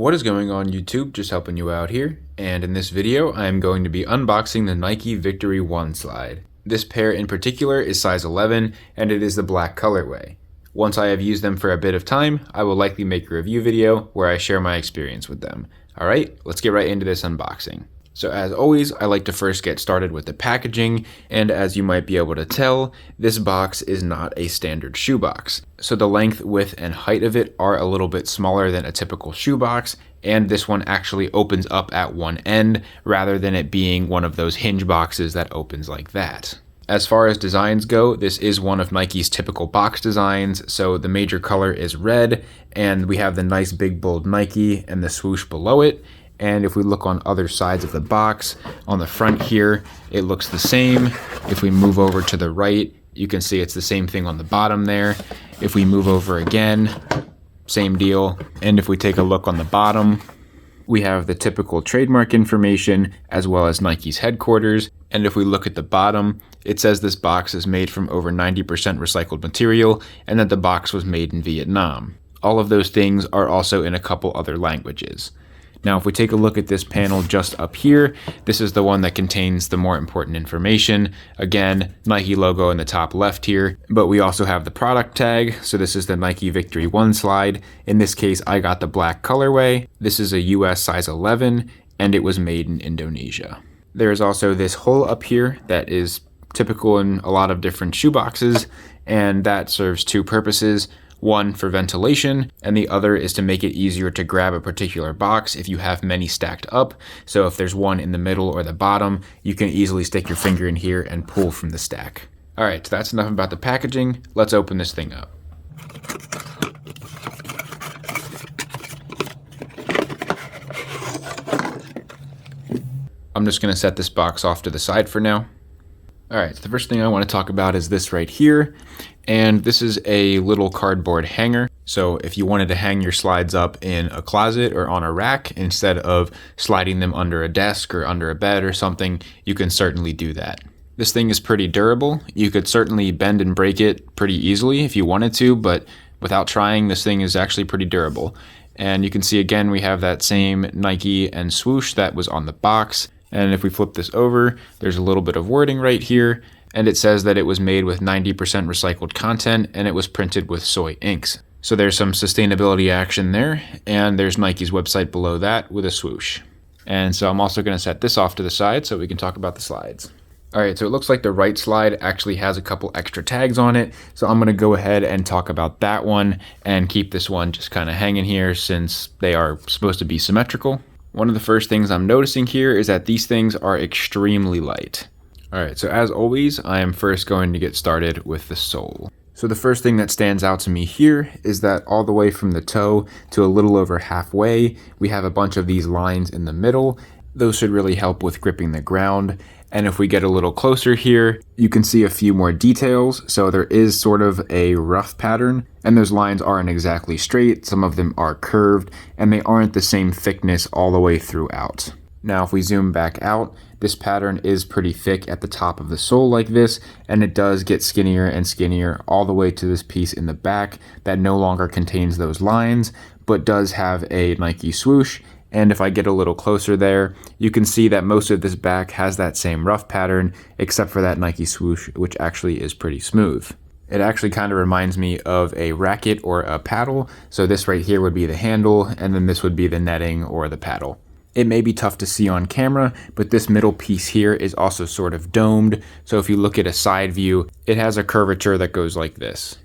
What is going on YouTube? Just helping you out here, and in this video I am going to be unboxing the Nike Victory 1 slide. This pair in particular is size 11 and it is the black colorway. Once I have used them for a bit of time, I will likely make a review video where I share my experience with them. Alright, let's get right into this unboxing. So as always, I like to first get started with the packaging, and as you might be able to tell, this box is not a standard shoebox. So the length, width, and height of it are a little bit smaller than a typical shoebox, and this one actually opens up at one end rather than it being one of those hinge boxes that opens like that. As far as designs go, this is one of Nike's typical box designs, so the major color is red, and we have the nice big bold Nike and the swoosh below it. And if we look on other sides of the box, on the front here, it looks the same. If we move over to the right, you can see it's the same thing on the bottom there. If we move over again, same deal. And if we take a look on the bottom, we have the typical trademark information as well as Nike's headquarters. And if we look at the bottom, it says this box is made from over 90% recycled material and that the box was made in Vietnam. All of those things are also in a couple other languages. Now, if we take a look at this panel just up here, this is the one that contains the more important information. Again, Nike logo in the top left here, but we also have the product tag. So this is the Nike Victory 1 slide. In this case, I got the black colorway. This is a US size 11, and it was made in Indonesia. There is also this hole up here that is typical in a lot of different shoeboxes, and that serves two purposes. One for ventilation, and the other is to make it easier to grab a particular box if you have many stacked up. So if there's one in the middle or the bottom, you can easily stick your finger in here and pull from the stack. Alright, so that's enough about the packaging. Let's open this thing up. I'm just going to set this box off to the side for now. Alright, so the first thing I want to talk about is this right here. And this is a little cardboard hanger. So if you wanted to hang your slides up in a closet or on a rack instead of sliding them under a desk or under a bed or something, you can certainly do that. This thing is pretty durable. You could certainly bend and break it pretty easily if you wanted to, but without trying, this thing is actually pretty durable. And you can see again, we have that same Nike and swoosh that was on the box. And if we flip this over, there's a little bit of wording right here. And it says that it was made with 90% recycled content and it was printed with soy inks. So there's some sustainability action there, and there's Nike's website below that with a swoosh. And so I'm also going to set this off to the side so we can talk about the slides. Alright, so it looks like the right slide actually has a couple extra tags on it, so I'm going to go ahead and talk about that one and keep this one just kind of hanging here since they are supposed to be symmetrical. One of the first things I'm noticing here is that these things are extremely light. Alright, so as always, I am first going to get started with the sole. So the first thing that stands out to me here is that all the way from the toe to a little over halfway, we have a bunch of these lines in the middle. Those should really help with gripping the ground. And if we get a little closer here, you can see a few more details. So there is sort of a rough pattern, and those lines aren't exactly straight. Some of them are curved, and they aren't the same thickness all the way throughout. Now, if we zoom back out, this pattern is pretty thick at the top of the sole like this, and it does get skinnier and skinnier all the way to this piece in the back that no longer contains those lines, but does have a Nike swoosh. And if I get a little closer there, you can see that most of this back has that same rough pattern, except for that Nike swoosh, which actually is pretty smooth. It actually kind of reminds me of a racket or a paddle. So this right here would be the handle, and then this would be the netting or the paddle. It may be tough to see on camera, but this middle piece here is also sort of domed. So if you look at a side view, it has a curvature that goes like this.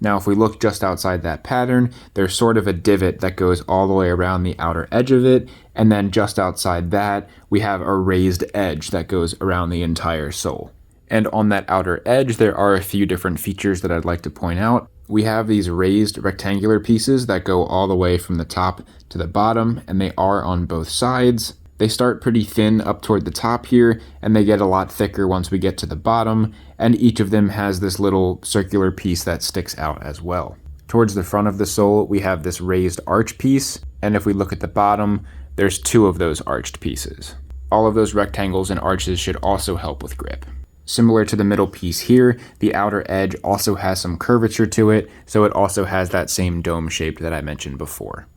Now, if we look just outside that pattern, there's sort of a divot that goes all the way around the outer edge of it. And then just outside that, we have a raised edge that goes around the entire sole. And on that outer edge, there are a few different features that I'd like to point out. We have these raised rectangular pieces that go all the way from the top to the bottom, and they are on both sides. They start pretty thin up toward the top here, and they get a lot thicker once we get to the bottom, and each of them has this little circular piece that sticks out as well. Towards the front of the sole, we have this raised arch piece, and if we look at the bottom, there's two of those arched pieces. All of those rectangles and arches should also help with grip. Similar to the middle piece here, the outer edge also has some curvature to it, so it also has that same dome shape that I mentioned before.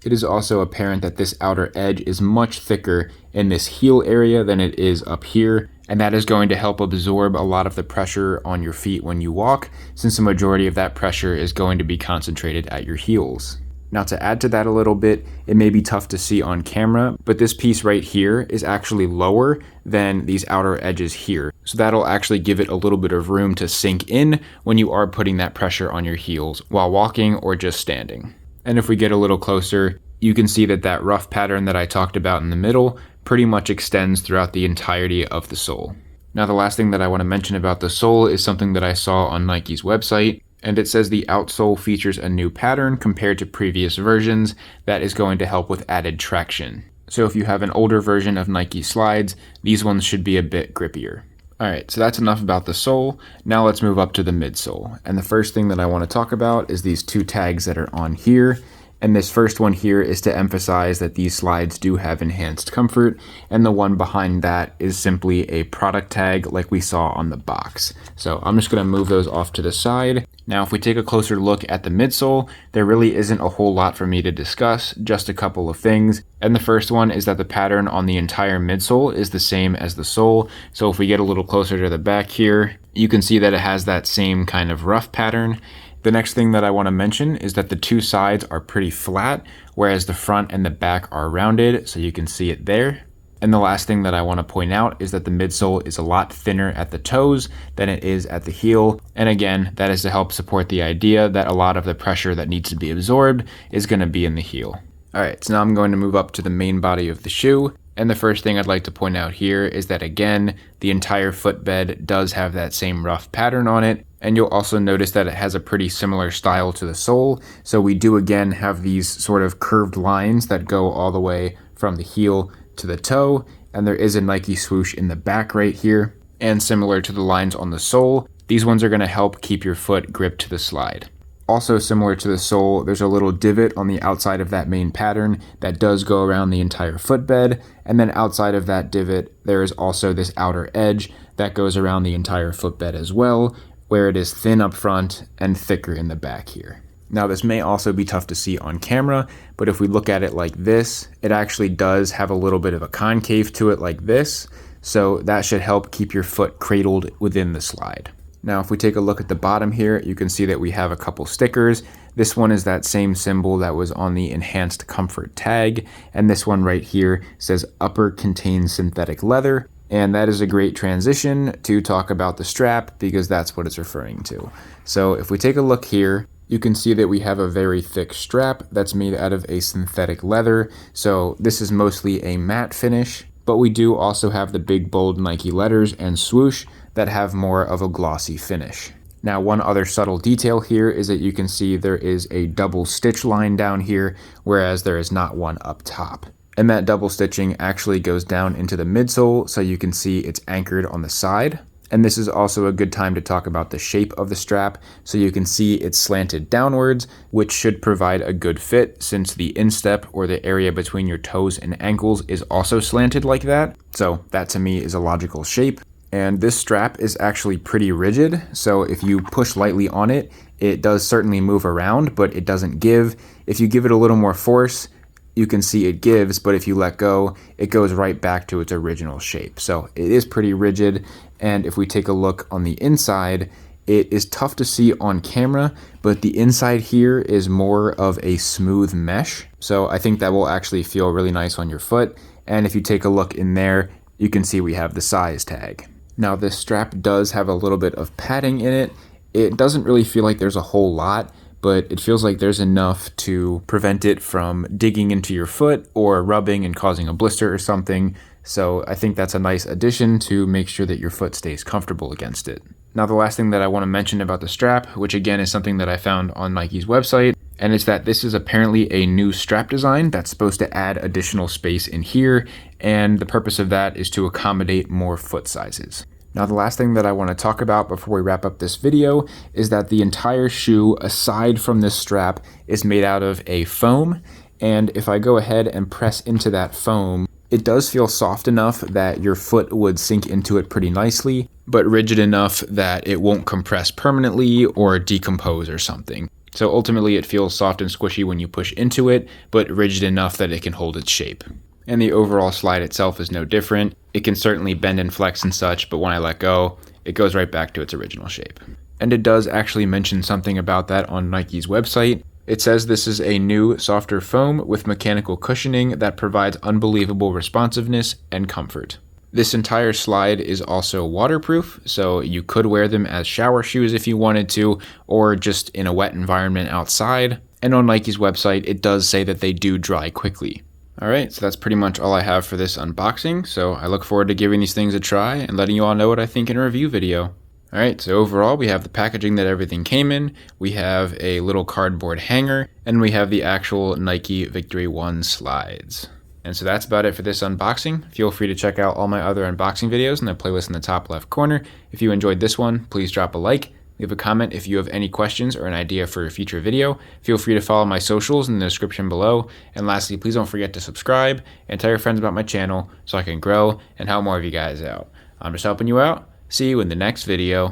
it is also apparent that this outer edge is much thicker in this heel area than it is up here, and that is going to help absorb a lot of the pressure on your feet when you walk, since the majority of that pressure is going to be concentrated at your heels. Now, to add to that a little bit, it may be tough to see on camera, but this piece right here is actually lower than these outer edges here. So that'll actually give it a little bit of room to sink in when you are putting that pressure on your heels while walking or just standing. And if we get a little closer, you can see that that rough pattern that I talked about in the middle pretty much extends throughout the entirety of the sole. Now, the last thing that I want to mention about the sole is something that I saw on Nike's website, and it says the outsole features a new pattern compared to previous versions that is going to help with added traction. So if you have an older version of Nike slides, these ones should be a bit grippier. Alright, so that's enough about the sole. Now let's move up to the midsole. And the first thing that I want to talk about is these two tags that are on here. And this first one here is to emphasize that these slides do have enhanced comfort, and the one behind that is simply a product tag like we saw on the box. So I'm just going to move those off to the side. Now, if we take a closer look at the midsole, there really isn't a whole lot for me to discuss, just a couple of things. And the first one is that the pattern on the entire midsole is the same as the sole. So if we get a little closer to the back here, you can see that it has that same kind of rough pattern. The next thing that I want to mention is that the two sides are pretty flat, whereas the front and the back are rounded, so you can see it there. And the last thing that I want to point out is that the midsole is a lot thinner at the toes than it is at the heel. And again, that is to help support the idea that a lot of the pressure that needs to be absorbed is going to be in the heel. Alright, so now I'm going to move up to the main body of the shoe. And the first thing I'd like to point out here is that, again, the entire footbed does have that same rough pattern on it. And you'll also notice that it has a pretty similar style to the sole. So we do again have these sort of curved lines that go all the way from the heel to the toe. And there is a Nike swoosh in the back right here. And similar to the lines on the sole, these ones are going to help keep your foot gripped to the slide. Also similar to the sole, there's a little divot on the outside of that main pattern that does go around the entire footbed, and then outside of that divot, there is also this outer edge that goes around the entire footbed as well, where it is thin up front and thicker in the back here. Now, this may also be tough to see on camera, but if we look at it like this, it actually does have a little bit of a concave to it like this, so that should help keep your foot cradled within the slide. Now, if we take a look at the bottom here, you can see that we have a couple stickers. This one is that same symbol that was on the enhanced comfort tag, and this one right here says upper contains synthetic leather, and that is a great transition to talk about the strap because that's what it's referring to. So if we take a look here, you can see that we have a very thick strap that's made out of a synthetic leather. So this is mostly a matte finish, but we do also have the big bold Nike letters and swoosh that have more of a glossy finish. Now, one other subtle detail here is that you can see there is a double stitch line down here, whereas there is not one up top. And that double stitching actually goes down into the midsole, so you can see it's anchored on the side. And this is also a good time to talk about the shape of the strap, so you can see it's slanted downwards, which should provide a good fit since the instep or the area between your toes and ankles is also slanted like that. So that to me is a logical shape. And this strap is actually pretty rigid, so if you push lightly on it, it does certainly move around, but it doesn't give. If you give it a little more force, you can see it gives, but if you let go, it goes right back to its original shape. So it is pretty rigid, and if we take a look on the inside, it is tough to see on camera, but the inside here is more of a smooth mesh. So I think that will actually feel really nice on your foot. And if you take a look in there, you can see we have the size tag. Now, this strap does have a little bit of padding in it. It doesn't really feel like there's a whole lot, but it feels like there's enough to prevent it from digging into your foot or rubbing and causing a blister or something. So I think that's a nice addition to make sure that your foot stays comfortable against it. Now, the last thing that I want to mention about the strap, which again is something that I found on Nike's website, and it's that this is apparently a new strap design that's supposed to add additional space in here, and the purpose of that is to accommodate more foot sizes. Now, the last thing that I want to talk about before we wrap up this video is that the entire shoe, aside from this strap, is made out of a foam, and if I go ahead and press into that foam, it does feel soft enough that your foot would sink into it pretty nicely, but rigid enough that it won't compress permanently or decompose or something. So ultimately it feels soft and squishy when you push into it, but rigid enough that it can hold its shape. And the overall slide itself is no different. It can certainly bend and flex and such, but when I let go, it goes right back to its original shape. And it does actually mention something about that on Nike's website. It says this is a new, softer foam with mechanical cushioning that provides unbelievable responsiveness and comfort. This entire slide is also waterproof, so you could wear them as shower shoes if you wanted to, or just in a wet environment outside. And on Nike's website, it does say that they do dry quickly. Alright, so that's pretty much all I have for this unboxing, so I look forward to giving these things a try and letting you all know what I think in a review video. Alright, so overall we have the packaging that everything came in, we have a little cardboard hanger, and we have the actual Nike Victory 1 slides. And so that's about it for this unboxing. Feel free to check out all my other unboxing videos in the playlist in the top left corner. If you enjoyed this one, please drop a like, leave a comment if you have any questions or an idea for a future video. Feel free to follow my socials in the description below. And lastly, please don't forget to subscribe and tell your friends about my channel so I can grow and help more of you guys out. I'm just helping you out. See you in the next video.